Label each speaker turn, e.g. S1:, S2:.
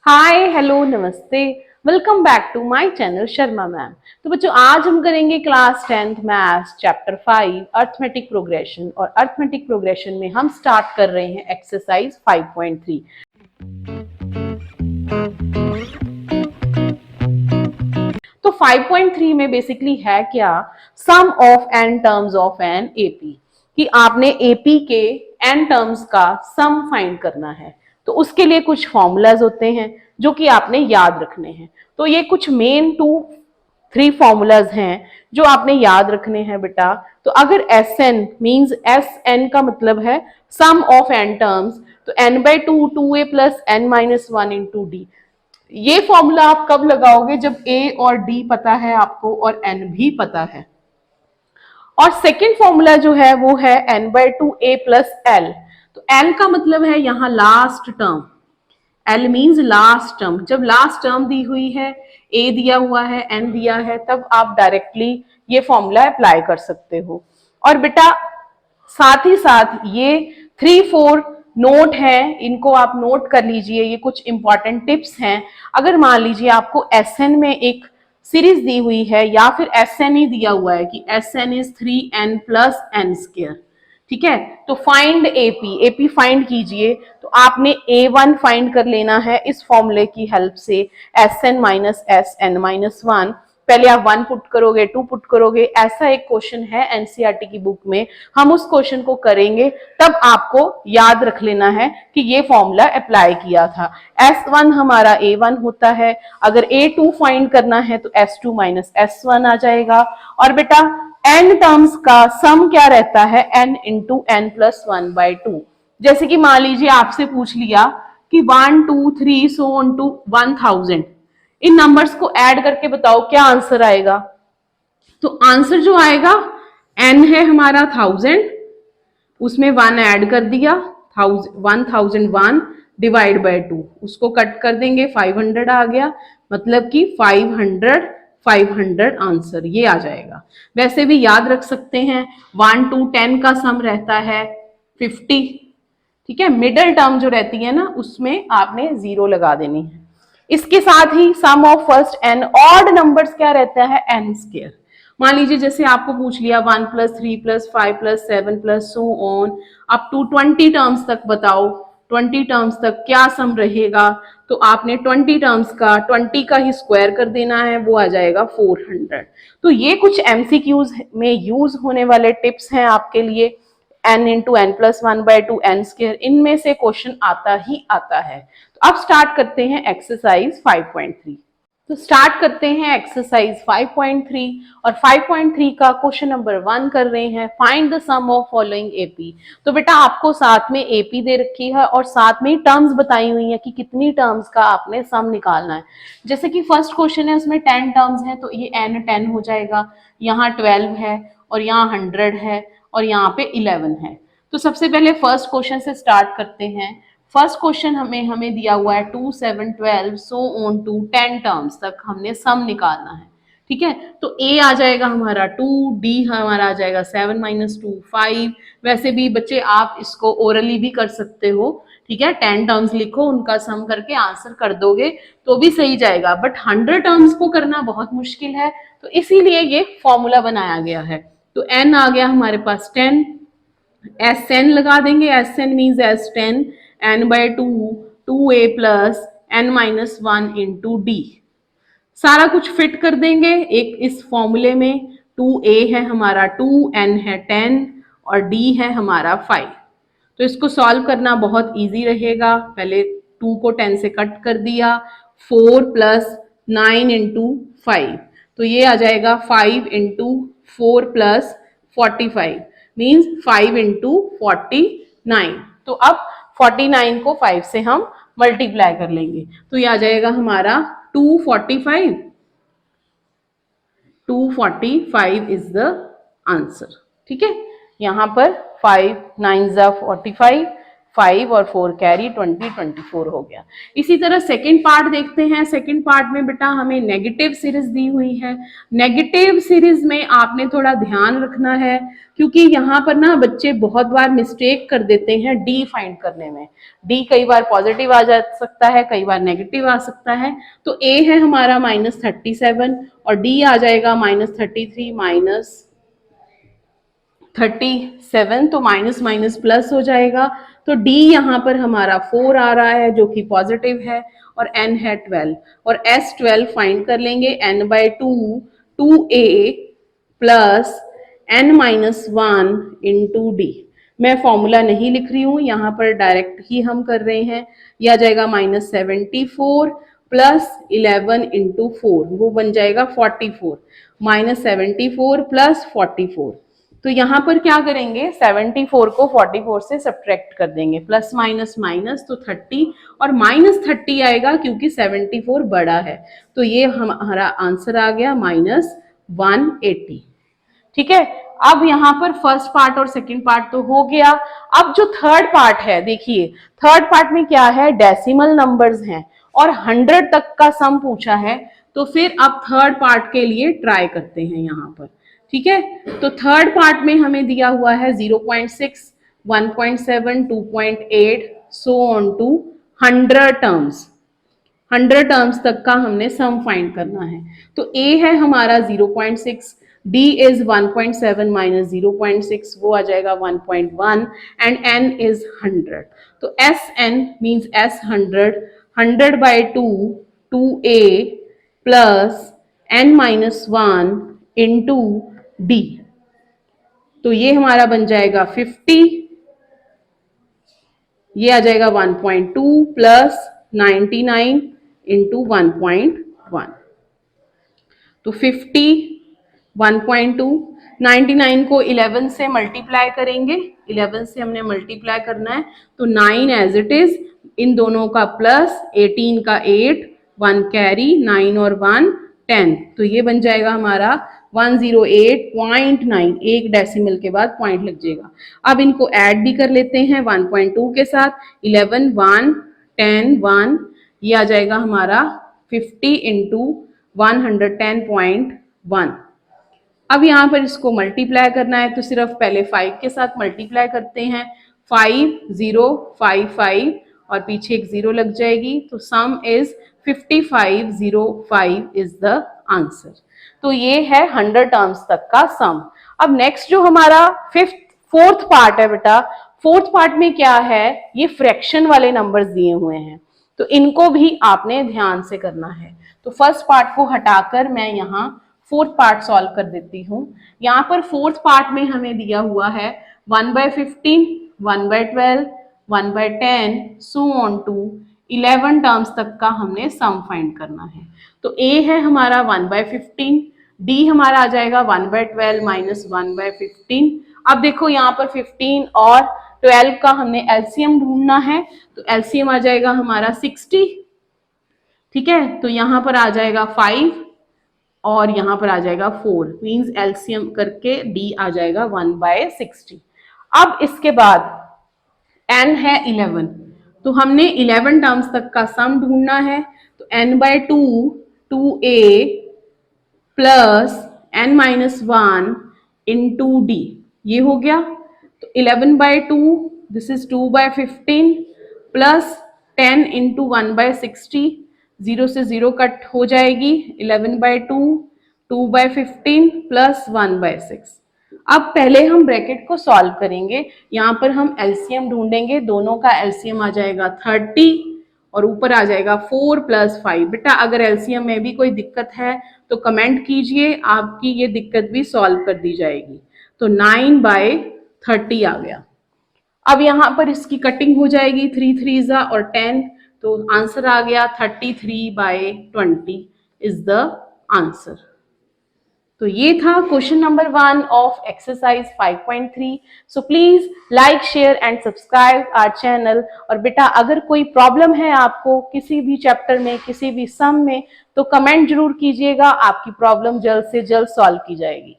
S1: हाय hello नमस्ते। Welcome back to my channel Sharma ma'am. तो बच्चों आज हम करेंगे class 10th maths chapter 5 arithmetic progression. और अर्थमेटिक प्रोग्रेशन में हम स्टार्ट कर रहे हैं एक्सरसाइज 5.3। तो 5.3 में बेसिकली है क्या, sum of N terms of an AP, कि आपने एपी के एन टर्म्स का सम फाइंड करना है। तो उसके लिए कुछ फॉर्मूलाज होते हैं जो कि आपने याद रखने हैं। तो ये कुछ मेन 2-3 फॉर्मूलाज हैं जो आपने याद रखने हैं बेटा। तो अगर S N means S N का मतलब है सम ऑफ एन टर्म्स, तो N by two 2a plus N minus 1 into D. ये फॉर्मूला आप कब लगाओगे, जब ए और डी पता है आपको और एन भी पता है। और सेकेंड फॉर्मूला जो है वो है N by two A plus L. तो एल का मतलब है यहां last term, L means last term. जब लास्ट टर्म दी हुई है, ए दिया हुआ है, एन दिया है, तब आप डायरेक्टली ये फॉर्मूला अप्लाई कर सकते हो। और बेटा साथ ही साथ ये 3-4 नोट है, इनको आप नोट कर लीजिए। ये कुछ इंपॉर्टेंट टिप्स हैं। अगर मान लीजिए आपको एस एन में एक सीरीज दी हुई है या फिर एस एन ही दिया हुआ है कि S N is 3n plus N square, ठीक है, तो फाइंड एपी, एपी फाइंड कीजिए। तो आपने A1 फाइंड कर लेना है इस फॉर्मूले की हेल्प से, S N minus S N minus 1। पहले आप 1 पुट करोगे, 2 पुट करोगे। ऐसा एक क्वेश्चन है एनसीईआरटी की बुक में, हम उस क्वेश्चन को करेंगे, तब आपको याद रख लेना है कि ये फॉर्मूला अप्लाई किया था। S1 हमारा A1 होता है, अगर A2 फाइंड करना है तो S2 माइनस S1 आ जाएगा। और बेटा n टर्म्स का सम क्या रहता है, n into N plus 1 by 2। जैसे कि मान लीजिए आपसे पूछ लिया कि 1 2 3 सो ऑन टू 1000, इन नंबर्स को ऐड करके बताओ क्या आंसर आएगा। तो आंसर जो आएगा, n है हमारा 1000, उसमें 1 ऐड कर दिया, 1001 डिवाइड बाय 2, उसको कट कर देंगे, 500 आ गया। मतलब कि 500 आंसर ये आ जाएगा। वैसे भी याद रख सकते हैं 1 to 10 का सम रहता है 50, ठीक है। मिडिल टर्म जो रहती है ना उसमें आपने 0 लगा देनी है। इसके साथ ही sum of first n odd numbers क्या रहता है, एन स्क्वायर। मान लीजिए जैसे आपको पूछ लिया 1 plus 3 plus 5 plus 7 plus so on up to 20 terms तक बताओ, 20 टर्म्स तक क्या सम रहेगा। तो आपने 20 टर्म्स का 20 का ही स्क्वायर कर देना है, वो आ जाएगा 400। तो ये कुछ एमसीक्यूज में यूज होने वाले टिप्स हैं आपके लिए। n into N plus 1 by 2 N square, इनमें से क्वेश्चन आता ही आता है। तो अब स्टार्ट करते हैं एक्सरसाइज 5.3। तो स्टार्ट करते हैं एक्सरसाइज 5.3 और 5.3 का क्वेश्चन नंबर 1 कर रहे हैं, find the sum of following AP. तो बेटा आपको साथ में एपी दे रखी है और साथ में टर्म्स बताई हुई है कि कितनी टर्म्स का आपने सम निकालना है। जैसे कि फर्स्ट क्वेश्चन है उसमें 10 टर्म्स है, तो ये n 10 हो जाएगा, यहाँ 12 है और यहाँ 100 है और यहाँ पे 11 है। तो सबसे पहले फर्स्ट क्वेश्चन से स्टार्ट करते हैं। फर्स्ट क्वेश्चन हमें दिया हुआ है 2 7 12 सो ऑन टू 10 टर्म्स तक हमने सम निकालना है, ठीक है। तो ए आ जाएगा हमारा 2, डी हमारा आ जाएगा 7 माइनस 2 5। वैसे भी बच्चे आप इसको ओरली भी कर सकते हो, ठीक है। 10 टर्म्स लिखो, उनका सम करके आंसर कर दोगे तो भी सही जाएगा, बट 100 टर्म्स को करना बहुत मुश्किल है, तो इसीलिए ये फॉर्मूला बनाया गया है। तो एन आ गया हमारे पास 10, एस एन लगा देंगे, S N means S 10, N by 2 2a plus N minus 1 into D. सारा कुछ फिट कर देंगे एक इस फॉर्मूले में। 2a है हमारा 2, n है 10 और d है हमारा 5। तो इसको सॉल्व करना बहुत इजी रहेगा। पहले 2 को 10 से कट कर दिया, 4 प्लस 9 इंटू 5, तो ये आ जाएगा 5 इंटू 4 प्लस 45 मीन्स 5 इंटू 49। तो अब 49 को 5 से हम मल्टीप्लाई कर लेंगे, तो ये आ जाएगा हमारा 245। 245 इज द आंसर, ठीक है। यहाँ पर 5 9 जा 45, 5 और 4 कैरी 20, 24 हो गया। इसी तरह सेकंड पार्ट देखते हैं। सेकंड पार्ट में बेटा हमें नेगेटिव सीरीज दी हुई है। नेगेटिव सीरीज में आपने थोड़ा ध्यान रखना है, क्योंकि यहाँ पर ना बच्चे बहुत बार मिस्टेक कर देते हैं डी फाइंड करने में। डी कई बार पॉजिटिव आ जा सकता है, कई बार नेगेटिव आ सकता है। तो ए है हमारा -37 और डी आ जाएगा -33 -37, तो माइनस माइनस प्लस हो जाएगा। तो डी यहाँ पर हमारा 4 आ रहा है जो कि पॉजिटिव है, और n है 12, और S12 फाइंड कर लेंगे n/2 2a plus n-1 into D. मैं फॉर्मूला नहीं लिख रही हूँ, यहाँ पर डायरेक्ट ही हम कर रहे हैं। यह आ जाएगा -74 प्लस 11 इंटू 4, वो बन जाएगा 44, -74 प्लस 44। तो यहाँ पर क्या करेंगे, 74 को 44 से सब्ट्रैक्ट कर देंगे, प्लस माइनस माइनस तो 30 और -30 आएगा क्योंकि 74 बड़ा है। तो ये हमारा आंसर आ गया -180। ठीक है, अब यहाँ पर फर्स्ट पार्ट और सेकंड पार्ट तो हो गया। अब जो थर्ड पार्ट है, देखिए थर्ड पार्ट में क्या है, डेसिमल नंबर्स हैं और 100 तक का सम पूछा है। तो फिर अब थर्ड पार्ट के लिए ट्राई करते हैं यहाँ पर। ठीक है, तो थर्ड पार्ट में हमें दिया हुआ है 0.6, 1.7, 2.8 so on to 100 terms. 100 terms तक का हमने सम फाइंड करना है। तो ए है हमारा 0.6, D is 1.7 minus 0.6, वो आ जाएगा 1.1 एंड N is 100। तो SN means S 100 by 2 2A plus N-1 into D। तो ये हमारा बन जाएगा 50, ये आ जाएगा 1.2 प्लस 99 इंटू 1.1। तो 50 1.2, 99 को 11 से मल्टीप्लाई करेंगे, 11 से हमने मल्टीप्लाई करना है तो 9 एज इट इज, इन दोनों का प्लस 18 का 8, 1 कैरी, 9 और 1 10। तो ये बन जाएगा हमारा 108.9, एक डेसिमल के बाद पॉइंट लग जाएगा। अब इनको ऐड भी कर लेते हैं 1.2 के साथ, 11 1 10 1, ये आ जाएगा हमारा 50 इंटू 110.1। अब यहाँ पर इसको मल्टीप्लाई करना है तो सिर्फ पहले 5 के साथ मल्टीप्लाई करते हैं, 5 0 5 5 और पीछे एक 0 लग जाएगी। तो सम इज 5505 इज द आंसर। तो ये है 100 टर्म्स तक का सम। अब नेक्स्ट जो हमारा फोर्थ पार्ट है बेटा, फोर्थ पार्ट में क्या है, ये फ्रैक्शन वाले नंबर्स दिए हुए हैं, तो इनको भी आपने ध्यान से करना है। तो फर्स्ट पार्ट को हटाकर मैं यहाँ फोर्थ पार्ट सॉल्व कर देती हूँ। यहाँ पर फोर्थ पार्ट में हमें दिया हुआ है 1/15, 1/12, 1/10 सो ऑन टू 11 टर्म्स तक का हमने सम फाइंड करना है। तो ए है हमारा 1/15, डी हमारा आ जाएगा 1/12 माइनस 1/15। अब देखो यहाँ पर 15 और 12 का हमने एलसीएम ढूंढना है, तो एलसीएम आ जाएगा हमारा 60। ठीक है, तो यहाँ पर आ जाएगा 5 और यहाँ पर आ जाएगा 4, मीन्स एलसीएम करके डी आ जाएगा 1/60। अब इसके बाद n है 11, तो हमने 11 टर्म्स तक का सम ढूंढना है। तो n/2 2a plus n-1 into D, ये हो गया। तो 11/2 दिस इज 2/15 प्लस 10 इंटू 1/60, 0 से 0 कट हो जाएगी, 11/2 2/15 प्लस 1/6। अब पहले हम ब्रैकेट को सॉल्व करेंगे, यहाँ पर हम एलसीएम ढूंढेंगे, दोनों का एलसीएम आ जाएगा 30 और ऊपर आ जाएगा 4 + 5। बेटा अगर एलसीएम में भी कोई दिक्कत है तो कमेंट कीजिए, आपकी ये दिक्कत भी सॉल्व कर दी जाएगी। तो 9/30 आ गया। अब यहाँ पर इसकी कटिंग हो जाएगी, 3 3 और 10, तो आंसर आ गया 33/20 इज द आंसर। तो ये था question number 1 of exercise 5.3। So please like share and subscribe our channel. और बेटा अगर कोई प्रॉब्लम है आपको किसी भी चैप्टर में, किसी भी सम में, तो कमेंट जरूर कीजिएगा, आपकी प्रॉब्लम जल्द से जल्द सॉल्व की जाएगी।